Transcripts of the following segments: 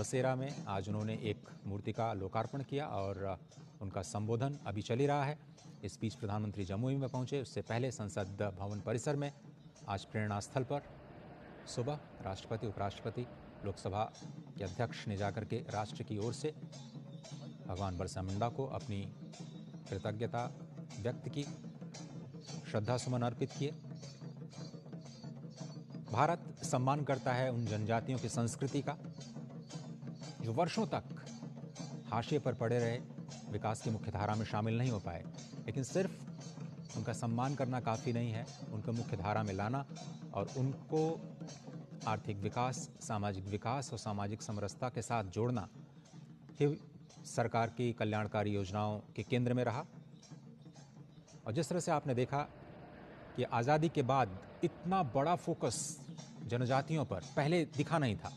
नवसेरा में आज उन्होंने एक मूर्ति का लोकार्पण किया और उनका संबोधन अभी चल ही रहा है। इस बीच प्रधानमंत्री जमुई में पहुंचे। उससे पहले संसद भवन परिसर में आज प्रेरणा स्थल पर सुबह राष्ट्रपति, उपराष्ट्रपति, लोकसभा के अध्यक्ष ने जाकर के राष्ट्र की ओर से भगवान बिरसा मुंडा को अपनी कृतज्ञता व्यक्त की, श्रद्धा सुमन अर्पित किए। भारत सम्मान करता है उन जनजातियों की संस्कृति का जो वर्षों तक हाशिए पर पड़े रहे, विकास की मुख्य धारा में शामिल नहीं हो पाए। लेकिन सिर्फ उनका सम्मान करना काफ़ी नहीं है, उनको मुख्य धारा में लाना और उनको आर्थिक विकास, सामाजिक विकास और सामाजिक समरसता के साथ जोड़ना ही सरकार की कल्याणकारी योजनाओं के केंद्र में रहा। और जिस तरह से आपने देखा कि आज़ादी के बाद इतना बड़ा फोकस जनजातियों पर पहले दिखा नहीं था।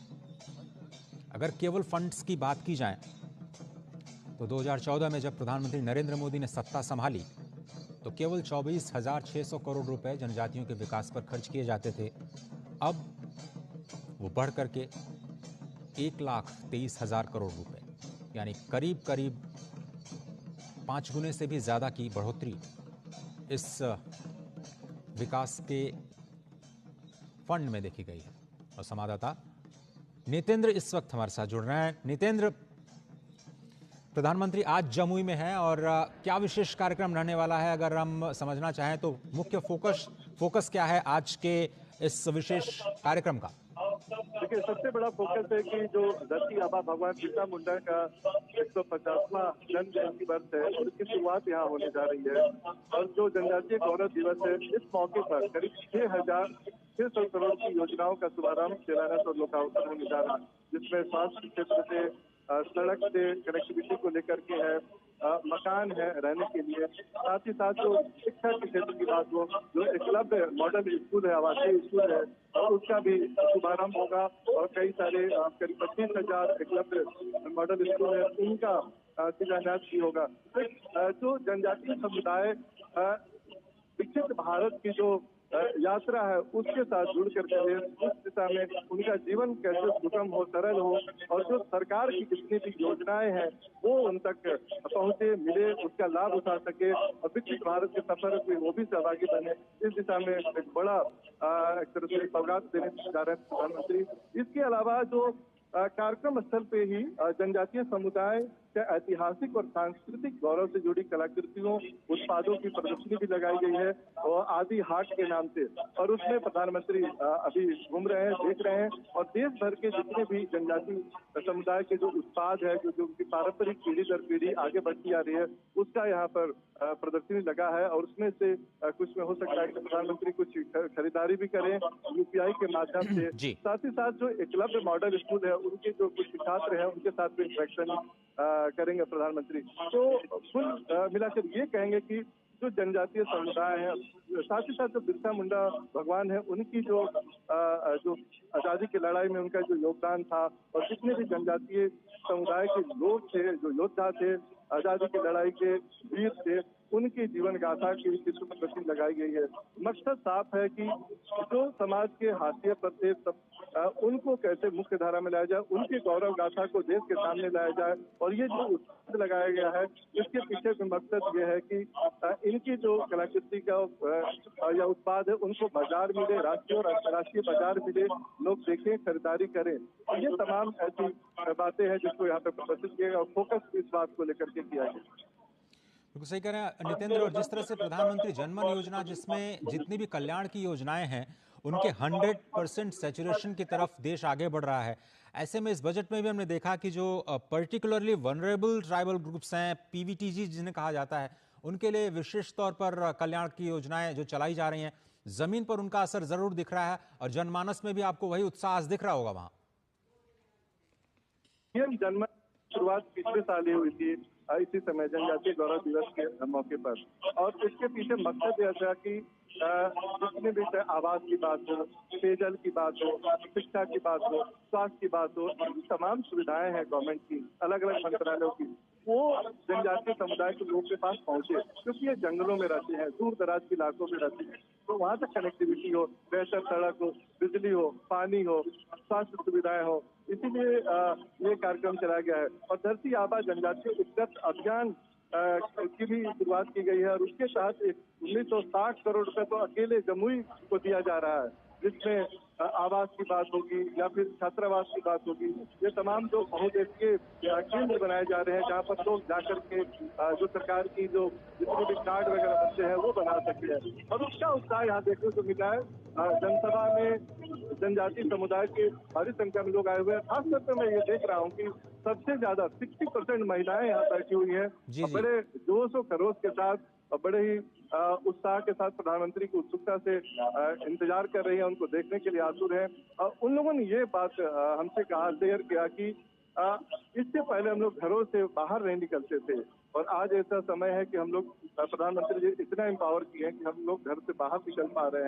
अगर केवल फंड्स की बात की जाए तो 2014 में जब प्रधानमंत्री नरेंद्र मोदी ने सत्ता संभाली तो केवल 24,600 करोड़ रुपए जनजातियों के विकास पर खर्च किए जाते थे। अब वो बढ़ करके 1,23,000 करोड़ रुपए, यानी करीब करीब 5 गुने से भी ज़्यादा की बढ़ोतरी इस विकास के फंड में देखी गई है। और संवाददाता नितेंद्र इस वक्त हमारे साथ जुड़ रहे हैं। नितेंद्र, प्रधानमंत्री आज जमुई में है और क्या विशेष कार्यक्रम रहने वाला है, अगर हम समझना चाहें तो मुख्य फोकस क्या है आज के इस विशेष कार्यक्रम का? देखिए, सबसे बड़ा फोकस है कि जो धरती आबा भगवान बिरसा मुंडा का 150वां जन्म जयंती वर्ष है और इसकी शुरुआत यहाँ होने जा रही है। और जो जनजातीय गौरव दिवस है, इस मौके पर करीब 6,600 करोड़ की योजनाओं का शुभारंभ, शिलान्यास और लोकार्पण होने जा रहा है, जिसमें स्वास्थ्य क्षेत्र से, सड़क से कनेक्टिविटी को लेकर के है, मकान है रहने के लिए, साथ ही साथ जो शिक्षा के क्षेत्र की बात हो, जो एकलव्य मॉडल स्कूल है, आवासीय स्कूल है, और उसका भी शुभारंभ होगा। और कई सारे करीब 25,000 एकलव्य मॉडल स्कूल है, उनका शिलान्यास भी होगा। जो जनजातीय समुदाय विकसित भारत की जो यात्रा है उसके साथ जुड़ करके उस दिशा में उनका जीवन कैसे सुगम हो, सरल हो, और जो सरकार की जितनी भी योजनाएं हैं वो उन तक पहुंचे, मिले, उसका लाभ उठा सके और विकसित भारत के सफर में वो भी सहभागी बने। इस दिशा में एक बड़ा एक तरह से सौगात देने जा रहे हैं प्रधानमंत्री। इसके अलावा जो कार्यक्रम स्थल पे ही जनजातीय समुदाय के ऐतिहासिक और सांस्कृतिक गौरव से जुड़ी कलाकृतियों, उत्पादों की प्रदर्शनी भी लगाई गई है और आदि हाट के नाम से, और उसमें प्रधानमंत्री अभी घूम रहे हैं, देख रहे हैं, और देश भर के जितने भी जनजातीय समुदाय के जो उत्पाद है, जो उनकी पारंपरिक पीढ़ी दर पीढ़ी आगे बढ़ती आ रही है, उसका यहाँ पर प्रदर्शनी लगा है। और उसमें से कुछ में हो सकता है कि प्रधानमंत्री कुछ खरीदारी भी करें UPI के माध्यम से। साथ ही साथ जो एकलव्य मॉडल स्कूल है, उनके जो कुछ छात्र हैं उनके साथ भी इंटरेक्शन करेंगे प्रधानमंत्री। तो कुल मिलाकर ये कहेंगे कि जो जनजातीय समुदाय है, साथ ही साथ जो बिरसा मुंडा भगवान है, उनकी जो आजादी की लड़ाई में उनका जो योगदान था, और जितने भी जनजातीय समुदाय के लोग थे, जो योद्धा थे, आजादी की लड़ाई के वीर थे, उनकी जीवन गाथा की चित्र प्रदर्शनी लगाई गई है। मकसद साफ है कि जो समाज के हाशिए पर थे उनको कैसे मुख्य धारा में लाया जाए, उनकी गौरव गाथा को देश के सामने लाया जाए। और ये जो उत्पाद लगाया गया है, इसके पीछे भी मकसद ये है कि इनकी जो कलाकृति का या उत्पाद है उनको बाजार मिले, राष्ट्रीय और अंतर्राष्ट्रीय बाजार मिले, लोग देखें, खरीदारी करें। और ये तमाम ऐसी बातें हैं जिसको यहाँ पे प्रदर्शित किया गया और फोकस इस बात को लेकर के किया गया। बिल्कुल सही कह रहे हैं नितेंद्र। और जिस तरह से प्रधानमंत्री जनमन योजना, जिसमें जितनी भी कल्याण की योजनाएं हैं उनके 100% सैचुरेशन की तरफ देश आगे बढ़ रहा है, ऐसे में इस बजट में भी हमने देखा कि जो पर्टिकुलरली वनरेबल ट्राइबल ग्रुप्स हैं, PVTG जिन्हें कहा जाता है, उनके लिए विशेष तौर पर कल्याण की योजनाएं जो चलाई जा रही हैं, जमीन पर उनका असर जरूर दिख रहा है और जनमानस में भी आपको वही उत्साह दिख रहा होगा। वहां जन्म शुरुआत पिछले साल ही हुई थी, इसी समय जनजातीय गौरव दिवस के मौके पर, और इसके पीछे मकसद यह था कि जितने भी आवास की बात हो, पेयजल की बात हो, शिक्षा की बात हो, स्वास्थ्य की बात हो, तमाम सुविधाएं हैं गवर्नमेंट की, अलग अलग मंत्रालयों की, वो जनजातीय समुदाय के लोगों के पास पहुंचे, क्योंकि ये जंगलों में रहते हैं, दूर दराज के इलाकों में रहते हैं। तो वहां तक कनेक्टिविटी हो, बेहतर सड़क हो, बिजली हो, पानी हो, स्वास्थ्य सुविधाएं हो, इसीलिए ये कार्यक्रम चलाया गया है। और धरती आबा जनजातीय उत्कर्ष अभियान की भी शुरुआत की गई है और उसके तहत 1960 करोड़ रुपए तो अकेले जमुई को दिया जा रहा है, जिसमें आवास की बात होगी या फिर छात्रावास की बात होगी। ये तमाम जो बहुउद्देशीय केंद्र बनाए जा रहे हैं, जहाँ पर लोग जाकर के जो सरकार की जो जितने भी कार्ड वगैरह बनते हैं वो बना सकते हैं। और उसका उत्साह यहाँ देखने को मिला है। जनसभा में जनजातीय समुदाय के भारी संख्या में लोग आए हुए हैं। खासतौर पर मैं ये देख रहा हूँ कि सबसे ज्यादा 60% महिलाएं यहाँ बैठी हुई हैं जी और जी। बड़े जोश और खरोश के साथ और बड़े ही उत्साह के साथ प्रधानमंत्री की उत्सुकता से इंतजार कर रही है, उनको देखने के लिए आतुर है। उन लोगों ने ये बात हमसे कहा, शेयर किया कि इससे पहले हम लोग घरों से बाहर नहीं निकलते थे और आज ऐसा समय है कि हम लोग प्रधानमंत्री जी इतना एम्पावर किए हैं कि हम लोग घर से बाहर निकल पा रहे हैं।